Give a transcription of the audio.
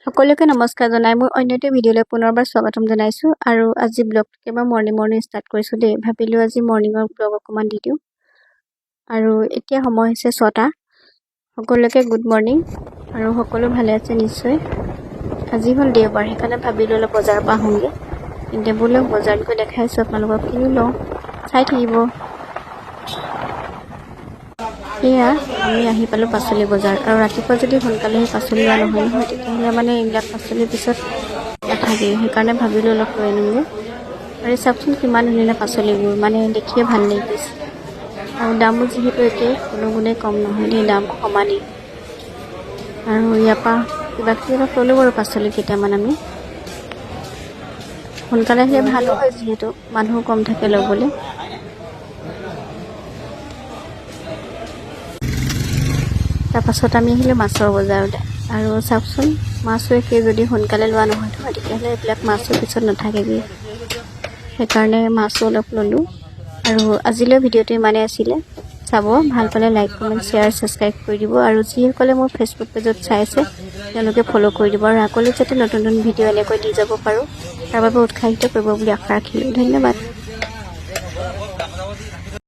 সকলোকে নমস্কাৰ জনাই মই অন্য এটা ভিডিঅ'লৈ পুনৰবাৰ স্বাগতম জনাইছোঁ আৰু আজি ব্লগটো কেৱল মৰ্ণিং ষ্টাৰ্ট কৰিছোঁ দেই ভাবিলোঁ আজি মৰ্ণিঙৰ ব্লগ অকণমান দি দিওঁ আৰু এতিয়া সময় হৈছে 6টা সকলোকে গুড মৰ্ণিং আৰু সকলো ভালে আছে নিশ্চয় আজি হ'ল দেওবাৰ সেইকাৰণে ভাবিলোঁ অলপ বজাৰৰ পৰা আহোঁগৈ কিন্তু বোলো বজাৰত গৈ দেখাইছোঁ আপোনালোকক কিনি লওঁ চাই থাকিব এয়া আমি আহি পালোঁ পাচলি বজাৰ আৰু ৰাতিপুৱা যদি সোনকালে সেই পাচলি লোৱা নহয় তেতিয়াহ'লে মানে এইবিলাক পাচলিৰ পিছত নাথাকেই সেইকাৰণে ভাবিলোঁ অলপ লৈ আনোগৈ আৰু চাওকচোন কিমান ধুনীয়া পাচলিবোৰ মানে দেখিয়ে ভাল লাগিছে আৰু দামো যিহেতু একে কোনো গুণেই কম নহয় দেই দাম সমানেই আৰু ইয়াৰ পৰা কিবা কিবি অলপ ল'লোঁ বাৰু পাচলি কেইটামান আমি সোনকালে আহিলে ভালো হয় যিহেতু মানুহ কম থাকে ল'বলৈ তাৰপাছত আমি আহিলোঁ মাছৰ বজাৰলৈ আৰু চাওকচোন মাছো একে যদি সোনকালে লোৱা নহয় তেতিয়াহ'লে এইবিলাক মাছৰ পিছত নাথাকেগৈ সেইকাৰণে মাছো অলপ ল'লোঁ আৰু আজিলৈ ভিডিঅ'টো ইমানেই আছিলে চাব ভাল পালে লাইক কমেণ্ট শ্বেয়াৰ ছাবস্ক্ৰাইব কৰি দিব আৰু যিসকলে মোৰ ফেচবুক পেজত চাই আছে তেওঁলোকে ফ'ল' কৰি দিব আৰু আগলৈ যাতে নতুন নতুন ভিডিঅ' এনেকৈ দি যাব পাৰোঁ তাৰ বাবে উৎসাহিত কৰিব বুলি আশা ৰাখিলোঁ ধন্যবাদ।